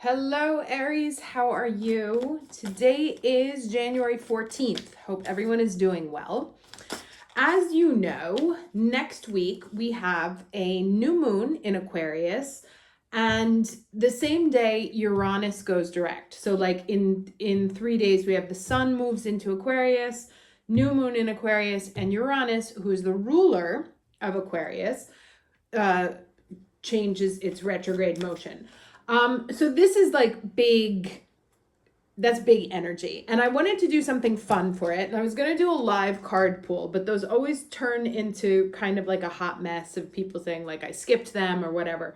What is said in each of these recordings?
Hello, Aries. How are you? Today is January 14th. Hope everyone is doing well. As you know, next week we have a new moon in Aquarius, and the same day Uranus goes direct. So like in 3 days we have the sun moves into Aquarius, new moon in Aquarius, and Uranus, who is the ruler of Aquarius, changes its retrograde motion. So this is like that's big energy. And I wanted to do something fun for it. And I was going to do a live card pool, but those always turn into kind of like a hot mess of people saying like I skipped them or whatever.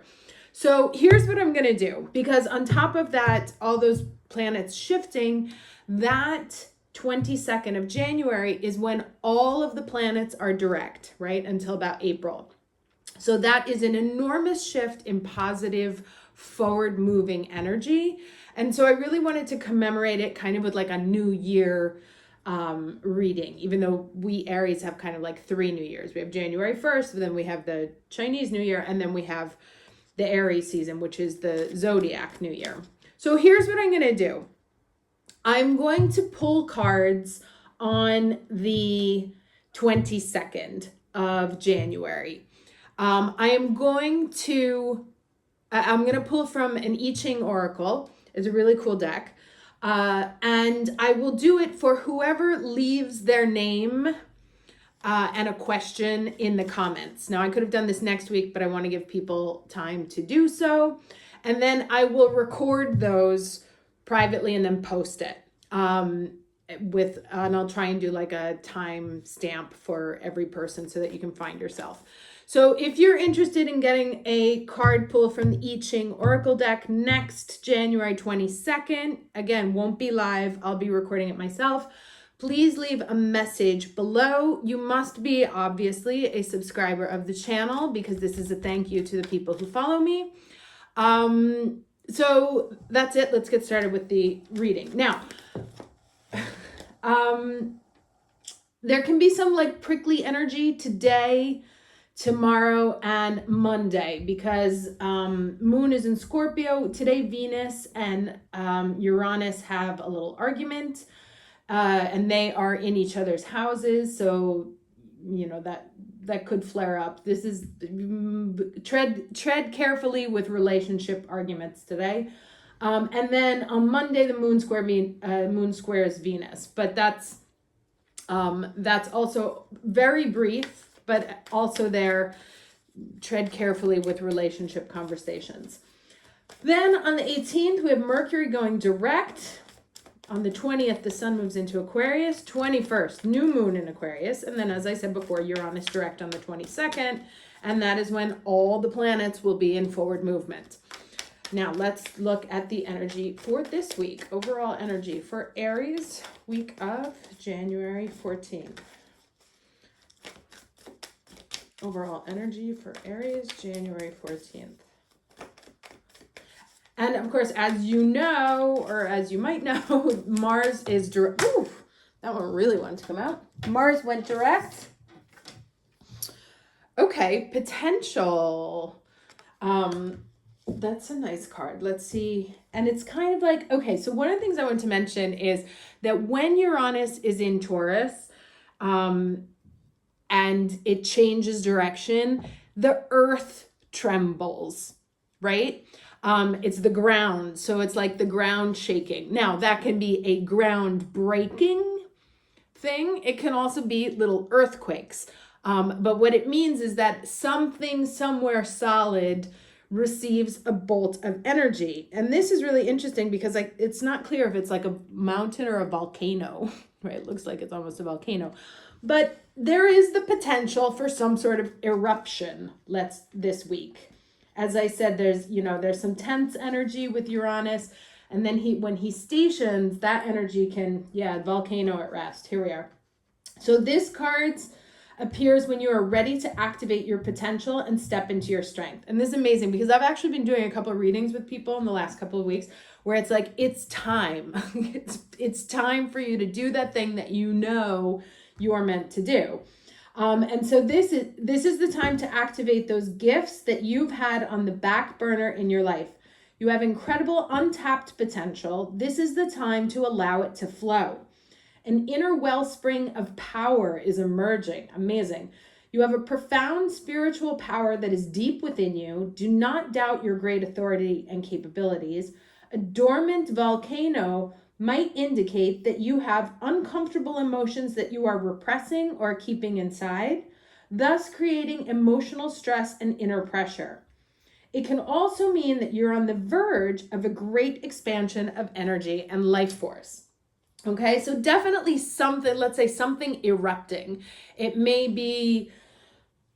So here's what I'm going to do, because on top of that, all those planets shifting, that 22nd of January is when all of the planets are direct, right? Until about April. So that is an enormous shift in positive, forward moving energy. And so I really wanted to commemorate it kind of with like a new year reading, even though we Aries have kind of like 3 new years. We have January 1st, then we have the Chinese New Year, and then we have the Aries season, which is the zodiac New Year. So here's what I'm going to do. I'm going to pull cards on the 22nd of January. I'm going to pull from an I Ching Oracle. It's a really cool deck. And I will do it for whoever leaves their name and a question in the comments. Now, I could have done this next week, but I want to give people time to do so. And then I will record those privately and then post it. And I'll try and do like a time stamp for every person so that you can find yourself. So if you're interested in getting a card pull from the I Ching Oracle deck next January 22nd, again, won't be live. I'll be recording it myself. Please leave a message below. You must be obviously a subscriber of the channel, because this is a thank you to the people who follow me. So that's it. Let's get started with the reading. Now, there can be some like prickly energy today, tomorrow, and Monday, because moon is in Scorpio. Today, Venus and Uranus have a little argument, and they are in each other's houses. So, you know, that could flare up. This is tread carefully with relationship arguments today. And then on Monday, the moon squares Venus, but that's also very brief, but also there, tread carefully with relationship conversations. Then on the 18th, we have Mercury going direct. On the 20th, the sun moves into Aquarius. 21st, new moon in Aquarius. And then, as I said before, Uranus direct on the 22nd. And that is when all the planets will be in forward movement. Now, let's look at the energy for this week. Overall energy for Aries, week of January 14th. Overall energy for Aries, January 14th. And of course, as you know, or as you might know, Mars is direct. Ooh, that one really wanted to come out. Mars went direct. Okay, potential. That's a nice card. Let's see. And it's kind of like, okay, so one of the things I want to mention is that when Uranus is in Taurus, and it changes direction, the earth trembles, right? It's the ground. So it's like the ground shaking. Now, that can be a ground breaking thing. It can also be little earthquakes. But what it means is that something somewhere solid receives a bolt of energy. And this is really interesting because like it's not clear if it's like a mountain or a volcano, right? It looks like it's almost a volcano. But there is the potential for some sort of eruption this week. As I said, there's some tense energy with Uranus, and then when he stations, that energy can, volcano at rest. Here we are. So this card appears when you are ready to activate your potential and step into your strength. And this is amazing because I've actually been doing a couple of readings with people in the last couple of weeks where it's like, it's time. it's time for you to do that thing that you know you are meant to do. And so this is the time to activate those gifts that you've had on the back burner in your life. You have incredible untapped potential. This is the time to allow it to flow. An inner wellspring of power is emerging. Amazing. You have a profound spiritual power that is deep within you. Do not doubt your great authority and capabilities. A dormant volcano might indicate that you have uncomfortable emotions that you are repressing or keeping inside, thus creating emotional stress and inner pressure. It can also mean that you're on the verge of a great expansion of energy and life force. Okay, so definitely something, let's say something erupting. It may be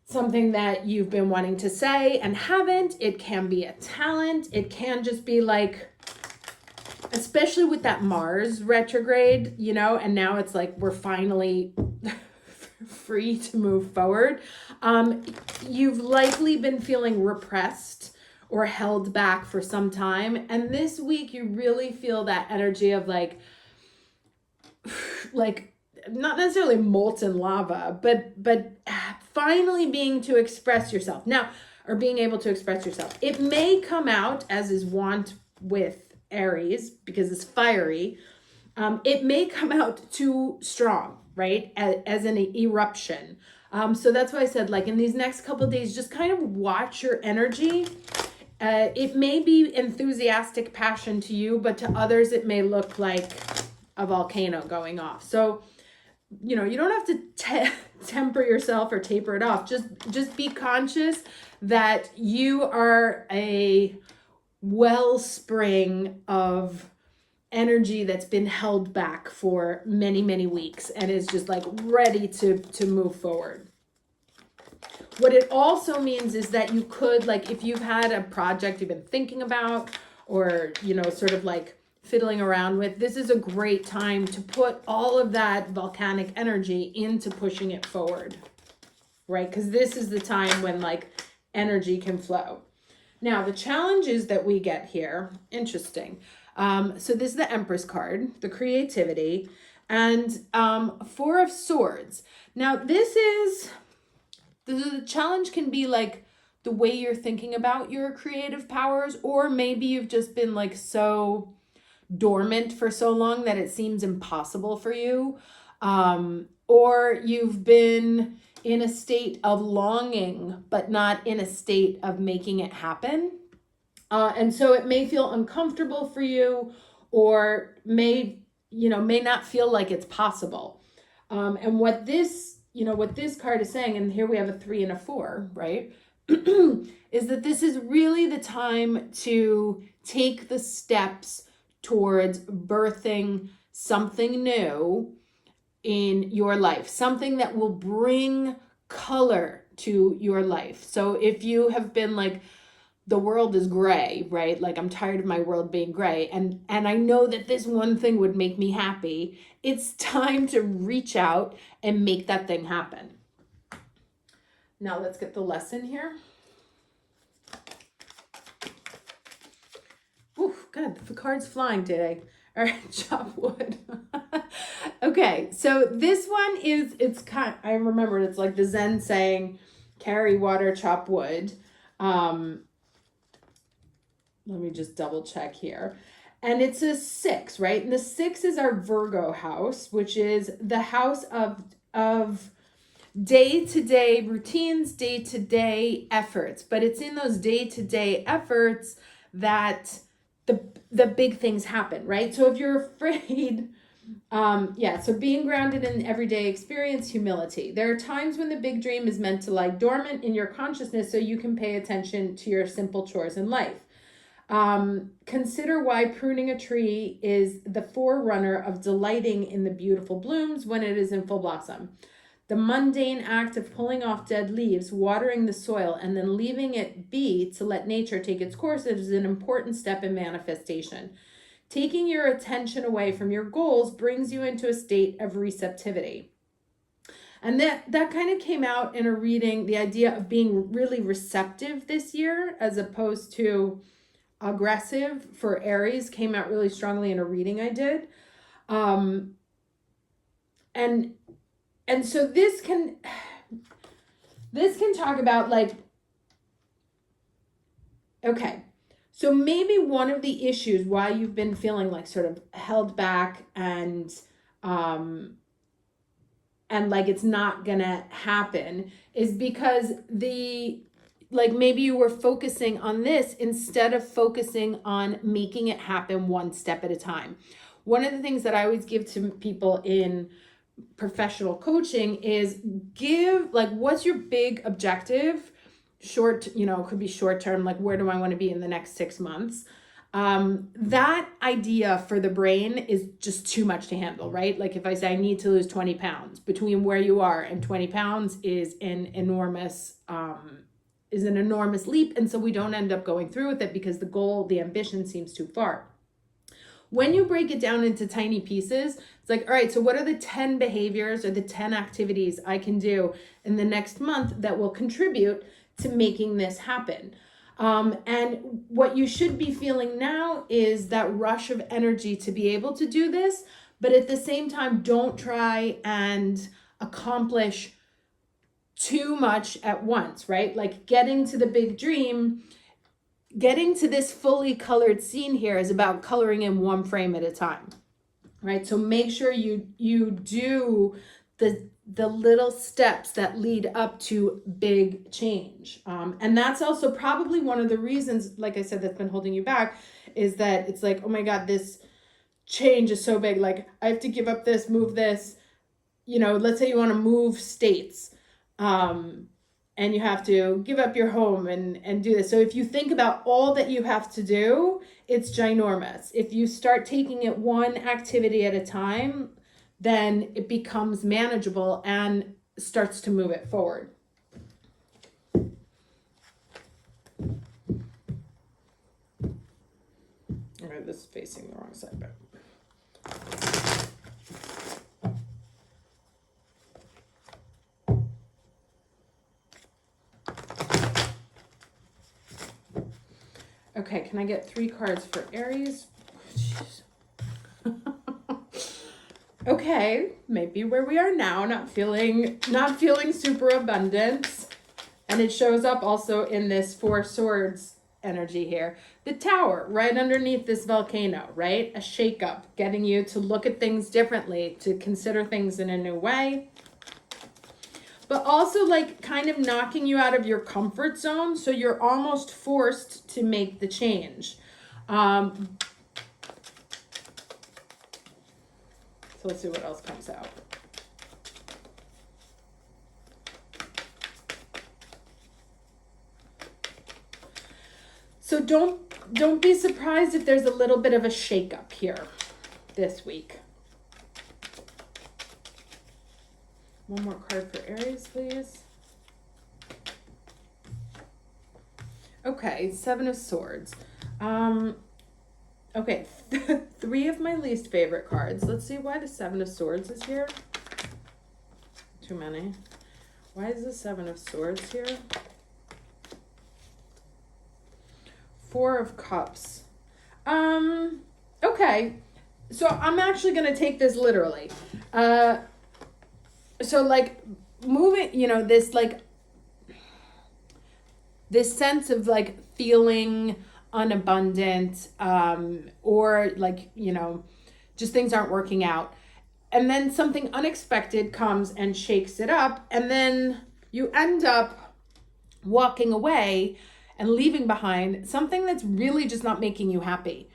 something that you've been wanting to say and haven't. It can be a talent. It can just be like, especially with that Mars retrograde, you know, and now it's like we're finally free to move forward. You've likely been feeling repressed or held back for some time. And this week you really feel that energy of like not necessarily molten lava, but finally being to express yourself now, or being able to express yourself. It may come out, as is wont with Aries, because it's fiery. It may come out too strong, right? As an eruption. So that's why I said, like, in these next couple of days, just kind of watch your energy. It may be enthusiastic passion to you, but to others, it may look like a volcano going off. So, you know, you don't have to temper yourself or taper it off. Just be conscious that you are a wellspring of energy that's been held back for many, many weeks and is just like ready to move forward. What it also means is that you could, like, if you've had a project you've been thinking about or, you know, sort of like fiddling around with, this is a great time to put all of that volcanic energy into pushing it forward, right? Because this is the time when like energy can flow. Now, the challenges that we get here, interesting. So this is the Empress card, the creativity, and Four of Swords. Now, the challenge can be like the way you're thinking about your creative powers, or maybe you've just been like so dormant for so long that it seems impossible for you, or you've been in a state of longing but not in a state of making it happen, and so it may feel uncomfortable for you, or may not feel like it's possible. And what this card is saying, and here we have a 3 and a 4, right? Is that this is really the time to take the steps towards birthing something new in your life, something that will bring color to your life. So if you have been like, the world is gray, right? Like, I'm tired of my world being gray, and I know that this one thing would make me happy. It's time to reach out and make that thing happen. Now let's get the lesson here. Ooh, God, the card's flying today. All right, chop wood. Okay, so this one it's kind, I remember it's like the Zen saying, carry water, chop wood. Let me just double check here. And it's a 6, right? And the 6 is our Virgo house, which is the house of day-to-day routines, day-to-day efforts. But it's in those day-to-day efforts that the big things happen, right? So if you're afraid, so being grounded in everyday experience, humility. There are times when the big dream is meant to lie dormant in your consciousness so you can pay attention to your simple chores in life. Consider why pruning a tree is the forerunner of delighting in the beautiful blooms when it is in full blossom. The mundane act of pulling off dead leaves, watering the soil, and then leaving it be to let nature take its course is an important step in manifestation. Taking your attention away from your goals brings you into a state of receptivity. And that kind of came out in a reading, the idea of being really receptive this year as opposed to aggressive for Aries came out really strongly in a reading I did. And so this can talk about like, okay, So maybe one of the issues why you've been feeling like sort of held back and like it's not gonna happen is because like maybe you were focusing on this instead of focusing on making it happen one step at a time. One of the things that I always give to people in professional coaching is what's your big objective? Short, could be short term, like where do I want to be in the next 6 months? That idea for the brain is just too much to handle, right? Like if I say I need to lose 20 pounds, between where you are and 20 pounds is an enormous leap. And so we don't end up going through with it because the ambition seems too far. When you break it down into tiny pieces, it's like, all right, so what are the 10 behaviors or the 10 activities I can do in the next month that will contribute to making this happen? And what you should be feeling now is that rush of energy to be able to do this, but at the same time, don't try and accomplish too much at once, right? Like getting to the big dream, getting to this fully colored scene here is about coloring in one frame at a time, right? So make sure you do the little steps that lead up to big change. And that's also probably one of the reasons, like I said, that's been holding you back, is that it's like, oh my God, this change is so big. Like I have to give up this, move this, let's say you want to move states, and you have to give up your home and do this. So if you think about all that you have to do, it's ginormous. If you start taking it one activity at a time, then it becomes manageable and starts to move it forward. All right, this is facing the wrong side, but okay, can I get 3 cards for Aries? Okay, maybe where we are now, not feeling super abundant. And it shows up also in this 4 swords energy here. The Tower, right underneath this volcano, right? A shakeup, getting you to look at things differently, to consider things in a new way. But also like kind of knocking you out of your comfort zone, so you're almost forced to make the change. So let's see what else comes out. So don't be surprised if there's a little bit of a shakeup here this week. One more card for Aries, please. Okay, 7 of Swords. Okay, 3 of my least favorite cards. Let's see why the 7 of Swords is here. Too many. Why is the 7 of Swords here? 4 of Cups. Okay, so I'm actually going to take this literally. So like moving, this sense of like feeling unabundant, or like, just things aren't working out. And then something unexpected comes and shakes it up. And then you end up walking away and leaving behind something that's really just not making you happy.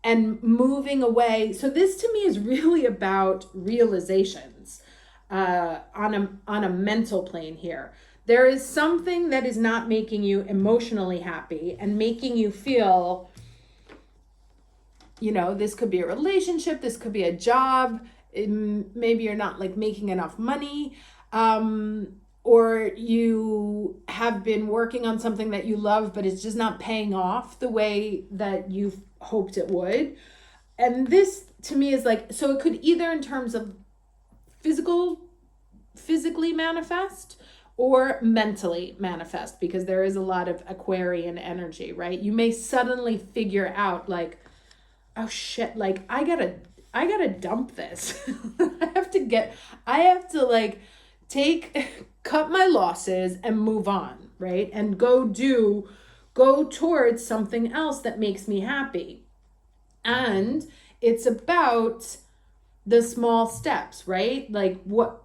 And moving away. So this to me is really about realizations on a mental plane here. There is something that is not making you emotionally happy and making you feel, this could be a relationship, this could be a job, maybe you're not like making enough money, or you have been working on something that you love, but it's just not paying off the way that you hoped it would. And this to me is like, so it could either in terms of physically manifest or mentally manifest, because there is a lot of Aquarian energy, right? You may suddenly figure out like, oh shit, like I gotta dump this. I have to like cut my losses and move on, right? And go go towards something else that makes me happy. And it's about the small steps, right? Like, what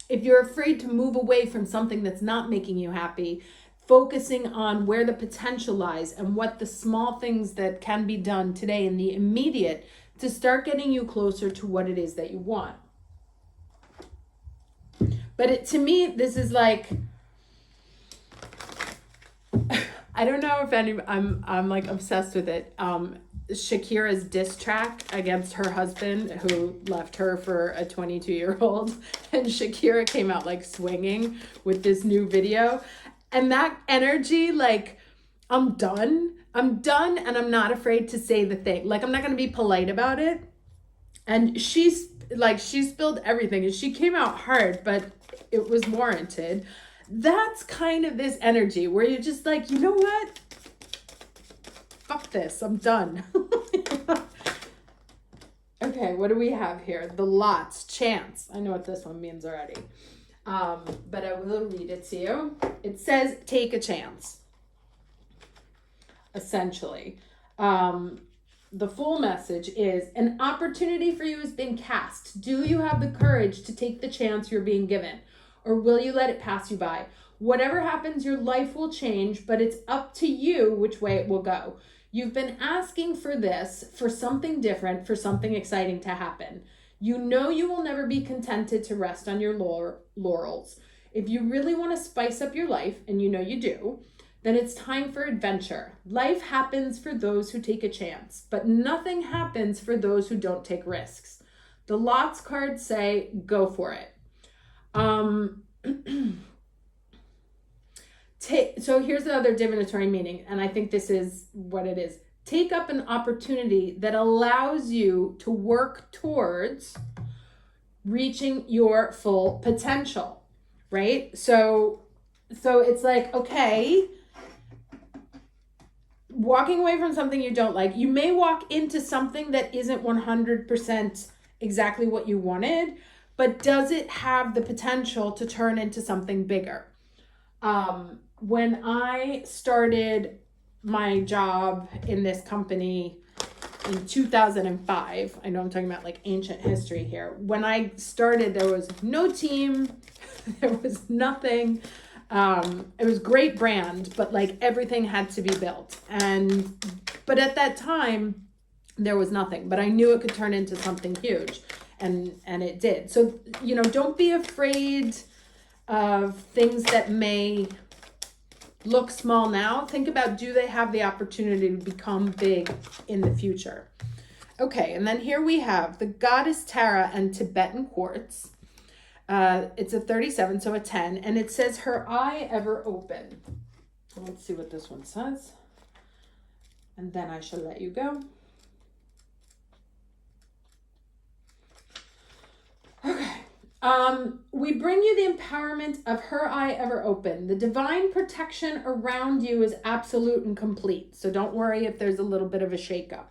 if you're afraid to move away from something that's not making you happy, focusing on where the potential lies and what the small things that can be done today in the immediate to start getting you closer to what it is that you want. But to me, this is like, I don't know if I'm like obsessed with it. Shakira's diss track against her husband who left her for a 22-year-old, and Shakira came out like swinging with this new video, and that energy, like, I'm done and I'm not afraid to say the thing. Like, I'm not going to be polite about it. And she spilled everything and she came out hard, but it was warranted. That's kind of this energy where you're just like, you know what? Fuck this, I'm done. Okay, what do we have here? The lots, chance. I know what this one means already. But I will read it to you. It says, take a chance. Essentially. The full message is, an opportunity for you has been cast. Do you have the courage to take the chance you're being given? Or will you let it pass you by? Whatever happens, your life will change, but it's up to you which way it will go. You've been asking for this, for something different, for something exciting to happen. You know you will never be contented to rest on your laurels. If you really want to spice up your life, and you know you do, then it's time for adventure. Life happens for those who take a chance, but nothing happens for those who don't take risks. The lots cards say, go for it. So here's the other divinatory meaning, and I think this is what it is. Take up an opportunity that allows you to work towards reaching your full potential, right? So it's like, okay, walking away from something you don't like. You may walk into something that isn't 100% exactly what you wanted, but does it have the potential to turn into something bigger? When I started my job in this company in 2005, I know I'm talking about like ancient history here. When I started, there was no team, there was nothing. It was great brand, but like everything had to be built. But at that time, there was nothing, but I knew it could turn into something huge, and it did. So, don't be afraid of things that may look small now. Think about, do they have the opportunity to become big in the future? Okay, and then here we have the Goddess Tara and Tibetan Quartz. It's a 37, so a 10, and it says, her eye ever open. Let's see what this one says. And then I shall let you go. Okay. We bring you the empowerment of her eye ever open. The divine protection around you is absolute and complete. So don't worry if there's a little bit of a shakeup.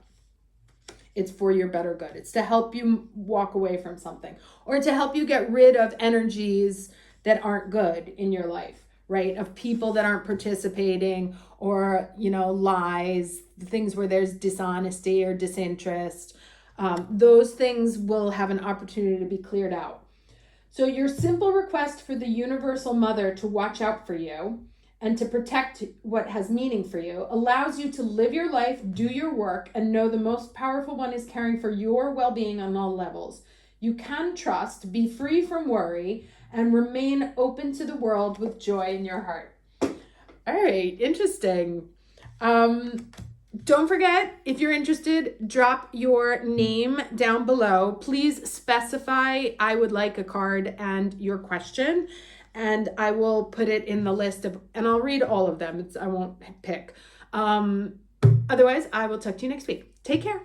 It's for your better good. It's to help you walk away from something, or to help you get rid of energies that aren't good in your life, right? Of people that aren't participating, or, lies, things where there's dishonesty or disinterest. Those things will have an opportunity to be cleared out. So your simple request for the Universal Mother to watch out for you and to protect what has meaning for you allows you to live your life, do your work, and know the most powerful one is caring for your well-being on all levels. You can trust, be free from worry, and remain open to the world with joy in your heart. All right, interesting. Don't forget, if you're interested, drop your name down below. Please specify, I would like a card, and your question, and I will put it in the list of, and I'll read all of them. I won't pick. Otherwise, I will talk to you next week. Take care.